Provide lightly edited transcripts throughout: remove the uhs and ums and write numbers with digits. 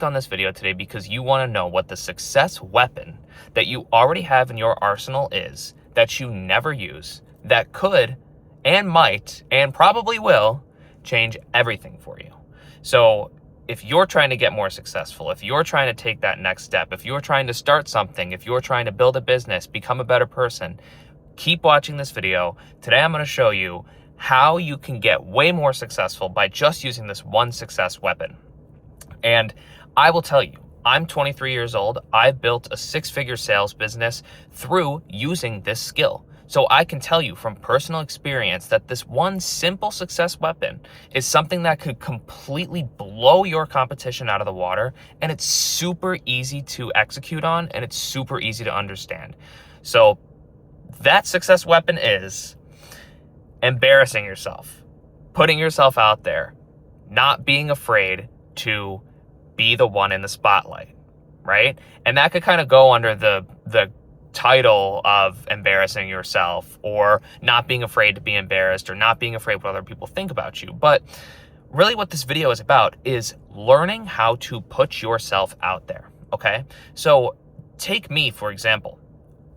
On this video today because you want to know what the success weapon that you already have in your arsenal is that you never use that could and might and probably will change everything for you. So if you're trying to get more successful, if you're trying to take that next step, if you're trying to start something, if you're trying to build a business, become a better person, keep watching this video. Today I'm going to show you how you can get way more successful by just using this one success weapon. And I will tell you, I'm 23 years old. I've built a six-figure sales business through using this skill. So I can tell you from personal experience that this one simple success weapon is something that could completely blow your competition out of the water. And it's super easy to execute on, and it's super easy to understand. So that success weapon is embarrassing yourself, putting yourself out there, not being afraid to be the one in the spotlight, right? And that could kind of go under the title of embarrassing yourself, or not being afraid to be embarrassed, or not being afraid what other people think about you. But really what this video is about is learning how to put yourself out there, okay? So take me, for example.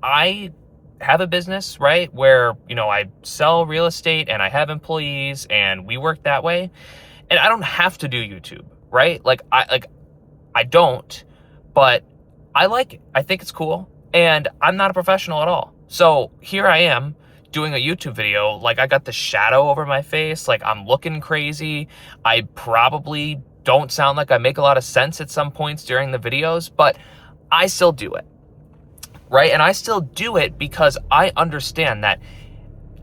I have a business, right, where, I sell real estate and I have employees and we work that way. And I don't have to do YouTube, right? I don't, but I like it. I think it's cool, and I'm not a professional at all. So here I am doing a YouTube video. Like, I got the shadow over my face. Like, I'm looking crazy. I probably don't sound like I make a lot of sense at some points during the videos, but I still do it, right? And I still do it because I understand that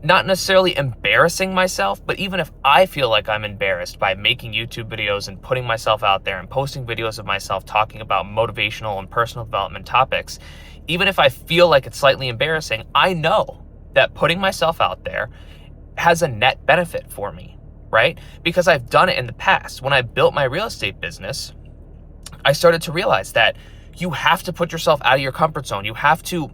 not necessarily embarrassing myself, but even if I feel like I'm embarrassed by making YouTube videos and putting myself out there and posting videos of myself talking about motivational and personal development topics, even if I feel like it's slightly embarrassing, I know that putting myself out there has a net benefit for me, right? Because I've done it in the past. When I built my real estate business, I started to realize that you have to put yourself out of your comfort zone. You have to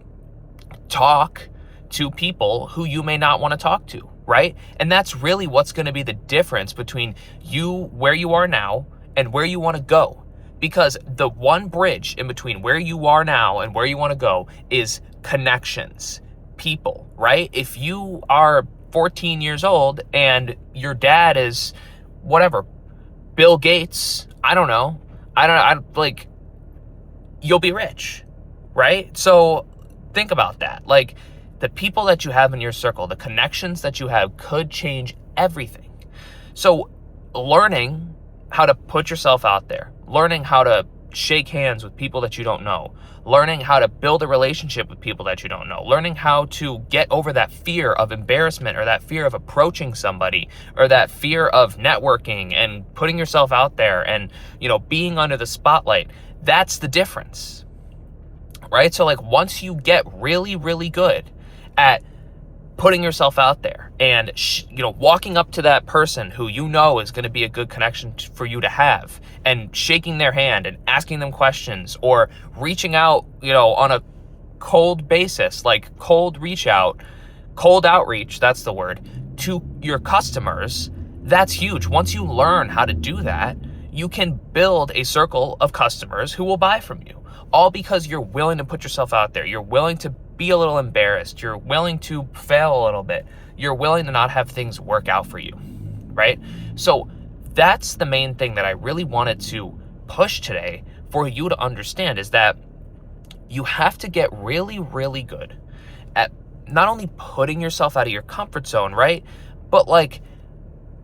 talk to people who you may not want to talk to, right? And that's really what's going to be the difference between you, where you are now, and where you want to go. Because the one bridge in between where you are now and where you want to go is connections, people, right? If you are 14 years old and your dad is whatever, Bill Gates, I don't know, you'll be rich, right? So think about that. Like, the people that you have in your circle, the connections that you have could change everything. So learning how to put yourself out there, learning how to shake hands with people that you don't know, learning how to build a relationship with people that you don't know, learning how to get over that fear of embarrassment, or that fear of approaching somebody, or that fear of networking and putting yourself out there and, being under the spotlight. That's the difference, right? So once you get really, really good at putting yourself out there and, walking up to that person who is going to be a good connection for you to have, and shaking their hand and asking them questions, or reaching out, on a cold basis, like cold outreach, that's the word, to your customers, that's huge. Once you learn how to do that, you can build a circle of customers who will buy from you, all because you're willing to put yourself out there. You're willing to be a little embarrassed. You're willing to fail a little bit. You're willing to not have things work out for you, right? So that's the main thing that I really wanted to push today for you to understand, is that you have to get really, really good at not only putting yourself out of your comfort zone, right? But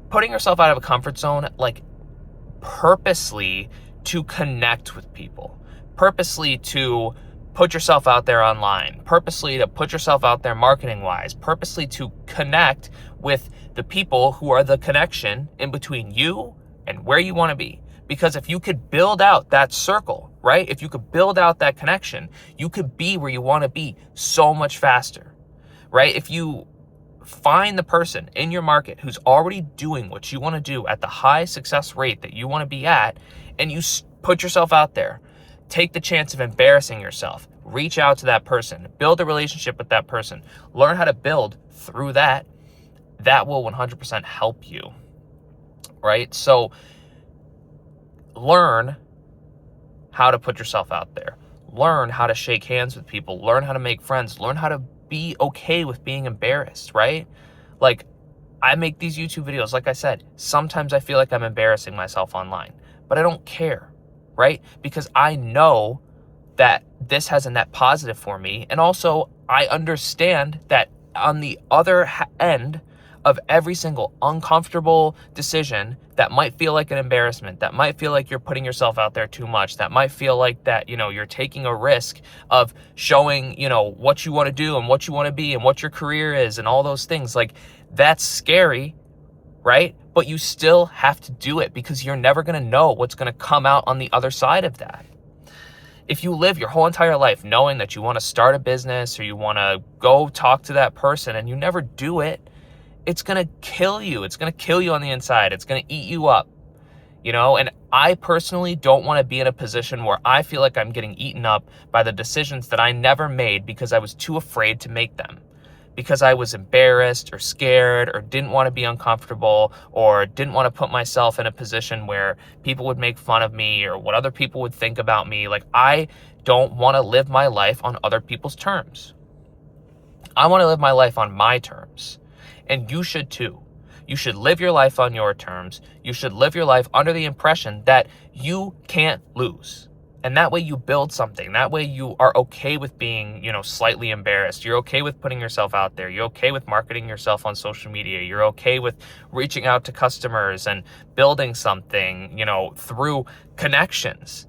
putting yourself out of a comfort zone, purposely to connect with people, purposely to put yourself out there online, purposely to put yourself out there marketing wise, purposely to connect with the people who are the connection in between you and where you want to be. Because if you could build out that circle, right? If you could build out that connection, you could be where you want to be so much faster, right? If you find the person in your market who's already doing what you want to do at the high success rate that you want to be at, and you put yourself out there, take the chance of embarrassing yourself, reach out to that person, build a relationship with that person, learn how to build through that, that will 100% help you, right? So learn how to put yourself out there. Learn how to shake hands with people. Learn how to make friends. Learn how to be okay with being embarrassed, right? Like, I make these YouTube videos, like I said, sometimes I feel like I'm embarrassing myself online, but I don't care, right? Because I know that this has a net positive for me. And also, I understand that on the other end of every single uncomfortable decision that might feel like an embarrassment, that might feel like you're putting yourself out there too much, that might feel like that, you're taking a risk of showing, what you want to do and what you want to be and what your career is and all those things. Like, that's scary, right? But you still have to do it because you're never going to know what's going to come out on the other side of that. If you live your whole entire life knowing that you want to start a business or you want to go talk to that person and you never do it, it's going to kill you. It's going to kill you on the inside. It's going to eat you up, and I personally don't want to be in a position where I feel like I'm getting eaten up by the decisions that I never made because I was too afraid to make them. Because I was embarrassed or scared or didn't want to be uncomfortable or didn't want to put myself in a position where people would make fun of me or what other people would think about me. Like, I don't want to live my life on other people's terms. I want to live my life on my terms. And you should too. You should live your life on your terms. You should live your life under the impression that you can't lose. And that way you build something. That way you are okay with being, slightly embarrassed. You're okay with putting yourself out there. You're okay with marketing yourself on social media. You're okay with reaching out to customers and building something, through connections.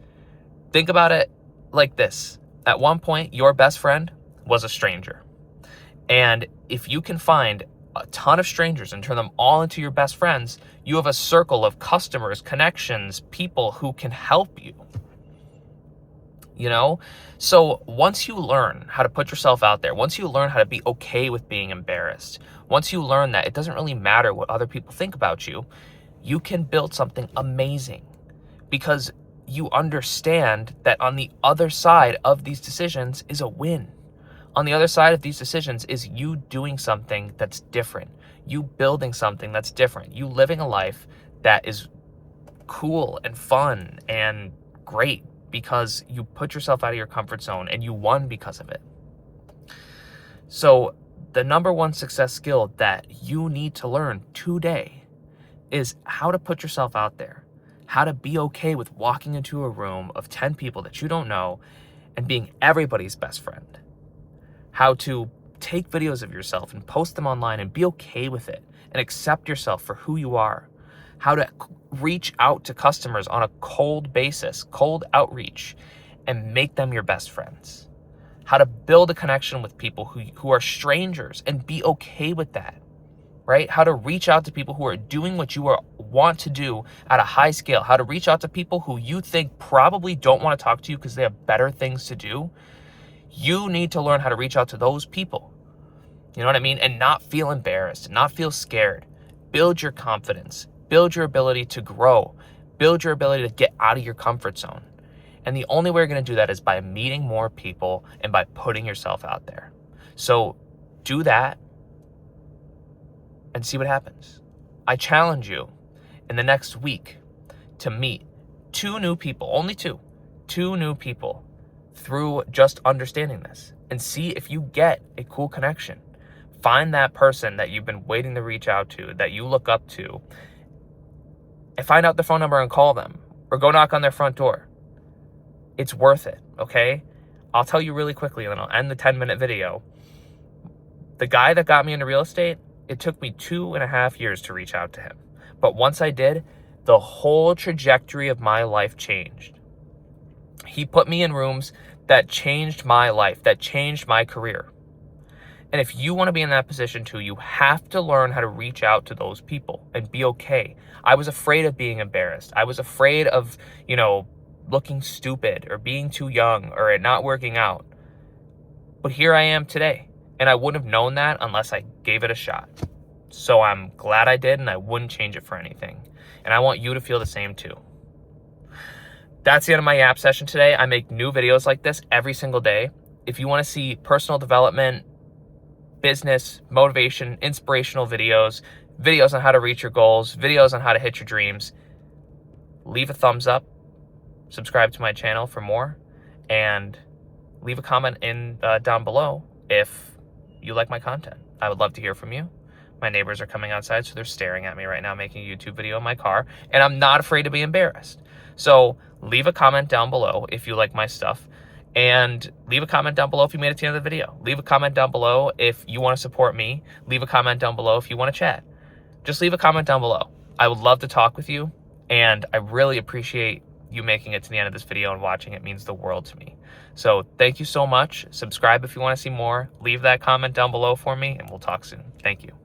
Think about it like this. At one point, your best friend was a stranger. And if you can find a ton of strangers and turn them all into your best friends, you have a circle of customers, connections, people who can help you. So once you learn how to put yourself out there, once you learn how to be okay with being embarrassed, once you learn that it doesn't really matter what other people think about you, you can build something amazing because you understand that on the other side of these decisions is a win. On the other side of these decisions is you doing something that's different, you building something that's different, you living a life that is cool and fun and great. Because you put yourself out of your comfort zone and you won because of it. So the number one success skill that you need to learn today is how to put yourself out there, how to be okay with walking into a room of 10 people that you don't know and being everybody's best friend, how to take videos of yourself and post them online and be okay with it and accept yourself for who you are, how to reach out to customers on a cold basis, cold outreach, and make them your best friends. How to build a connection with people who are strangers and be okay with that, right? How to reach out to people who are doing what you want to do at a high scale. How to reach out to people who you think probably don't want to talk to you because they have better things to do. You need to learn how to reach out to those people. You know what I mean? And not feel embarrassed, and not feel scared. Build your confidence. Build your ability to grow. Build your ability to get out of your comfort zone. And the only way you're going to do that is by meeting more people and by putting yourself out there. So do that and see what happens. I challenge you in the next week to meet 2 new people, only 2 new people through just understanding this and see if you get a cool connection. Find that person that you've been waiting to reach out to, that you look up to, and find out their phone number and call them or go knock on their front door. It's worth it, okay? I'll tell you really quickly and then I'll end the 10-minute video. The guy that got me into real estate, it took me 2.5 years to reach out to him. But once I did, the whole trajectory of my life changed. He put me in rooms that changed my life, that changed my career. And if you want to be in that position too, you have to learn how to reach out to those people and be okay. I was afraid of being embarrassed. I was afraid of, looking stupid or being too young or it not working out. But here I am today. And I wouldn't have known that unless I gave it a shot. So I'm glad I did and I wouldn't change it for anything. And I want you to feel the same too. That's the end of my Yap session today. I make new videos like this every single day. If you want to see personal development, business, motivation, inspirational videos on how to reach your goals, videos on how to hit your dreams, leave a thumbs up subscribe to my channel for more, and leave a comment down below if you like my content. I would love to hear from you. My neighbors are coming outside, so they're staring at me right now making a YouTube video in my car, and I'm not afraid to be embarrassed. So leave a comment down below if you like my stuff, and leave a comment down below if you made it to the end of the video. Leave a comment down below if you want to support me. Leave a comment down below if you want to chat. Just leave a comment down below. I would love to talk with you, and I really appreciate you making it to the end of this video and watching. It means the world to me. So thank you so much. Subscribe if you want to see more. Leave that comment down below for me, and we'll talk soon. Thank you.